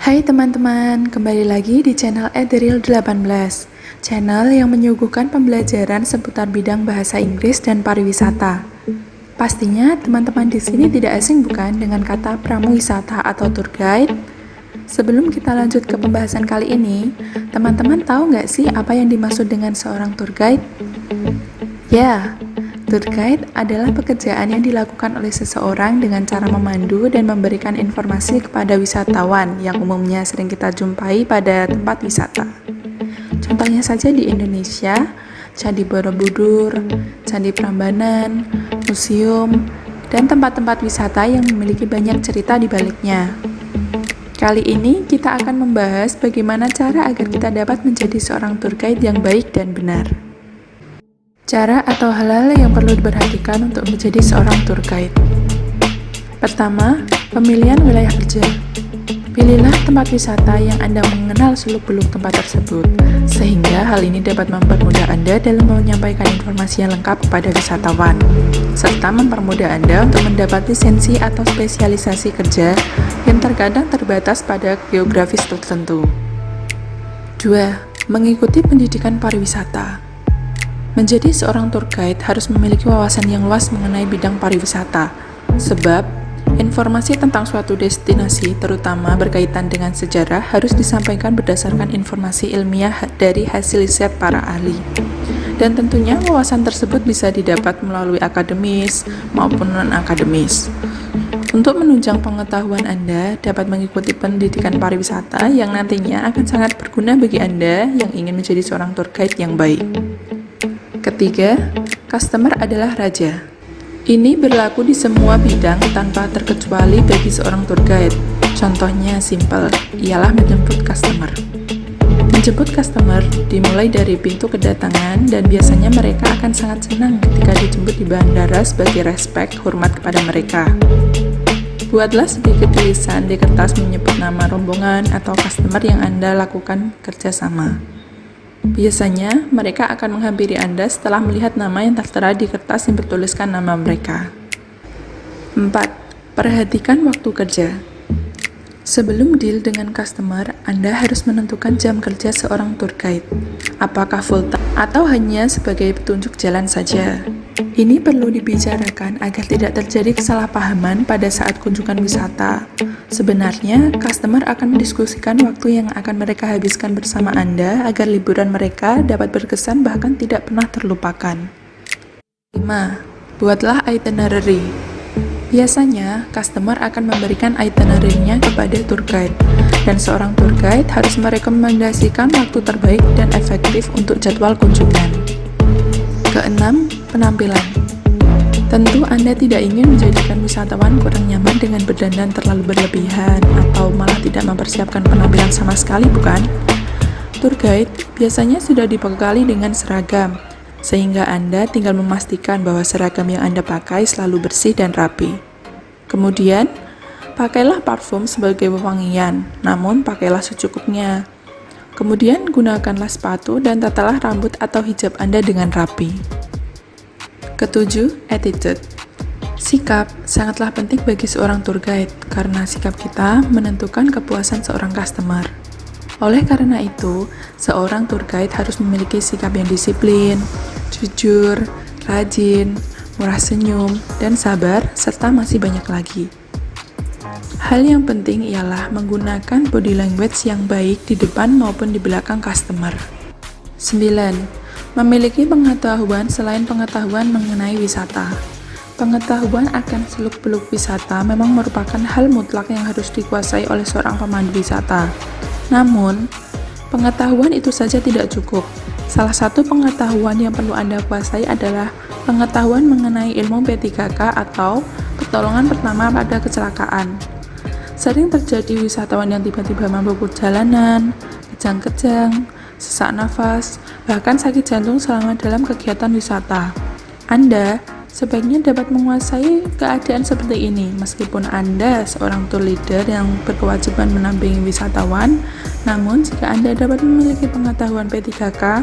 Hai teman-teman, kembali lagi di channel Ederil18, channel yang menyuguhkan pembelajaran seputar bidang bahasa Inggris dan pariwisata. Pastinya teman-teman di sini tidak asing bukan dengan kata pramuwisata atau tour guide? Sebelum kita lanjut ke pembahasan kali ini, teman-teman tahu nggak sih apa yang dimaksud dengan seorang tour guide? Ya, tour guide adalah pekerjaan yang dilakukan oleh seseorang dengan cara memandu dan memberikan informasi kepada wisatawan yang umumnya sering kita jumpai pada tempat wisata. Contohnya saja di Indonesia, Candi Borobudur, Candi Prambanan, museum, dan tempat-tempat wisata yang memiliki banyak cerita di baliknya. Kali ini kita akan membahas bagaimana cara agar kita dapat menjadi seorang tour guide yang baik dan benar. Cara atau hal-hal yang perlu diperhatikan untuk menjadi seorang tour guide. Pertama, pemilihan wilayah kerja. Pilihlah tempat wisata yang Anda mengenal seluk-beluk tempat tersebut, sehingga hal ini dapat mempermudah Anda dalam menyampaikan informasi yang lengkap kepada wisatawan, serta mempermudah Anda untuk mendapat lisensi atau spesialisasi kerja yang terkadang terbatas pada geografis tertentu. 2. Mengikuti pendidikan pariwisata. Menjadi seorang tour guide harus memiliki wawasan yang luas mengenai bidang pariwisata, sebab informasi tentang suatu destinasi, terutama berkaitan dengan sejarah, harus disampaikan berdasarkan informasi ilmiah dari hasil riset para ahli. Dan tentunya wawasan tersebut bisa didapat melalui akademis maupun non-akademis. Untuk menunjang pengetahuan Anda, dapat mengikuti pendidikan pariwisata yang nantinya akan sangat berguna bagi Anda yang ingin menjadi seorang tour guide yang baik. Ketiga, customer adalah raja. Ini berlaku di semua bidang tanpa terkecuali bagi seorang tour guide. Contohnya simple, ialah menjemput customer. Menjemput customer dimulai dari pintu kedatangan dan biasanya mereka akan sangat senang ketika dijemput di bandara sebagai respek, hormat kepada mereka. Buatlah sedikit tulisan di kertas menyebut nama rombongan atau customer yang Anda lakukan kerjasama. Biasanya, mereka akan menghampiri Anda setelah melihat nama yang tertera di kertas yang bertuliskan nama mereka. 4. Perhatikan waktu kerja. Sebelum deal dengan customer, Anda harus menentukan jam kerja seorang tour guide. Apakah full time atau hanya sebagai petunjuk jalan saja? Ini perlu dibicarakan agar tidak terjadi kesalahpahaman pada saat kunjungan wisata. Sebenarnya, customer akan mendiskusikan waktu yang akan mereka habiskan bersama Anda agar liburan mereka dapat berkesan bahkan tidak pernah terlupakan. 5. Buatlah itinerary. Biasanya, customer akan memberikan itinerary-nya kepada tour guide, dan seorang tour guide harus merekomendasikan waktu terbaik dan efektif untuk jadwal kunjungan. Keenam, penampilan. Tentu Anda tidak ingin menjadikan wisatawan kurang nyaman dengan berdandan terlalu berlebihan atau malah tidak mempersiapkan penampilan sama sekali, bukan? Tour guide biasanya sudah dibekali dengan seragam, sehingga Anda tinggal memastikan bahwa seragam yang Anda pakai selalu bersih dan rapi. Kemudian, pakailah parfum sebagai wewangian, namun pakailah secukupnya. Kemudian, gunakanlah sepatu dan tatalah rambut atau hijab Anda dengan rapi. Ketujuh, attitude. Sikap sangatlah penting bagi seorang tour guide karena sikap kita menentukan kepuasan seorang customer. Oleh karena itu, seorang tour guide harus memiliki sikap yang disiplin, jujur, rajin, murah senyum, dan sabar, serta masih banyak lagi. Hal yang penting ialah menggunakan body language yang baik di depan maupun di belakang customer. 9. Memiliki pengetahuan selain pengetahuan mengenai wisata. Pengetahuan akan seluk-beluk wisata memang merupakan hal mutlak yang harus dikuasai oleh seorang pemandu wisata. Namun, pengetahuan itu saja tidak cukup. Salah satu pengetahuan yang perlu Anda kuasai adalah pengetahuan mengenai ilmu P3K atau pertolongan pertama pada kecelakaan. Sering terjadi wisatawan yang tiba-tiba mabuk jalanan, kejang-kejang, sesak nafas, bahkan sakit jantung selama dalam kegiatan wisata. Anda sebaiknya dapat menguasai keadaan seperti ini, meskipun Anda seorang tour leader yang berkewajiban menampingi wisatawan, namun jika Anda dapat memiliki pengetahuan P3K,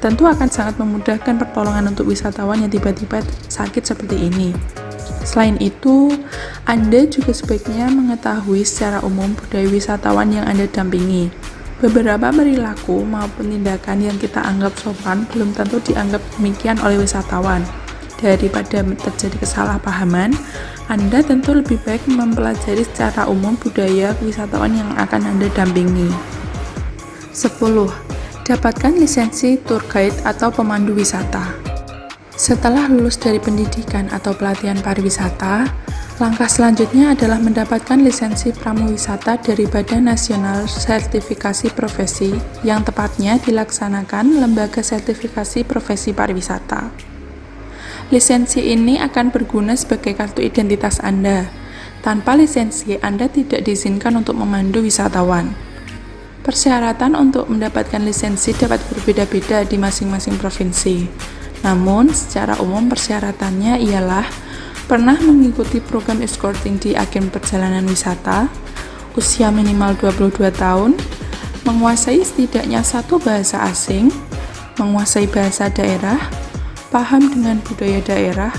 tentu akan sangat memudahkan pertolongan untuk wisatawan yang tiba-tiba sakit seperti ini. Selain itu, Anda juga sebaiknya mengetahui secara umum budaya wisatawan yang Anda dampingi. Beberapa perilaku maupun tindakan yang kita anggap sopan belum tentu dianggap demikian oleh wisatawan. Daripada terjadi kesalahpahaman, Anda tentu lebih baik mempelajari secara umum budaya wisatawan yang akan Anda dampingi. 10. Dapatkan lisensi tour guide atau pemandu wisata. Setelah lulus dari pendidikan atau pelatihan pariwisata, langkah selanjutnya adalah mendapatkan lisensi pramuwisata dari Badan Nasional Sertifikasi Profesi, yang tepatnya dilaksanakan Lembaga Sertifikasi Profesi Pariwisata. Lisensi ini akan berguna sebagai kartu identitas Anda. Tanpa lisensi, Anda tidak diizinkan untuk memandu wisatawan. Persyaratan untuk mendapatkan lisensi dapat berbeda-beda di masing-masing provinsi. Namun, secara umum persyaratannya ialah pernah mengikuti program escorting di agen perjalanan wisata, usia minimal 22 tahun, menguasai setidaknya satu bahasa asing, menguasai bahasa daerah, paham dengan budaya daerah,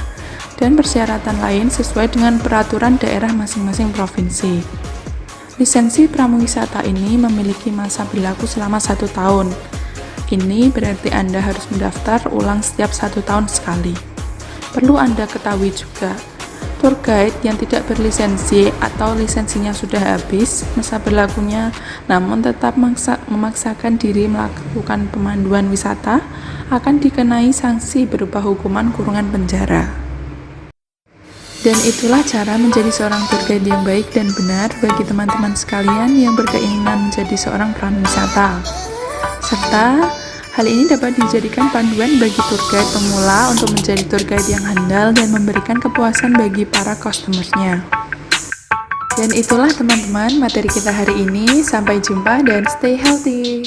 dan persyaratan lain sesuai dengan peraturan daerah masing-masing provinsi. Lisensi pramuwisata ini memiliki masa berlaku selama 1 tahun. Ini berarti Anda harus mendaftar ulang setiap 1 tahun sekali. Perlu Anda ketahui juga, tour guide yang tidak berlisensi atau lisensinya sudah habis masa berlakunya, namun tetap memaksakan diri melakukan pemanduan wisata, akan dikenai sanksi berupa hukuman kurungan penjara. Dan itulah cara menjadi seorang tour guide yang baik dan benar bagi teman-teman sekalian yang berkeinginan menjadi seorang pramuwisata. Serta hal ini dapat dijadikan panduan bagi tour guide pemula untuk menjadi tour guide yang handal dan memberikan kepuasan bagi para customer-nya. Dan itulah teman-teman materi kita hari ini. Sampai jumpa dan stay healthy.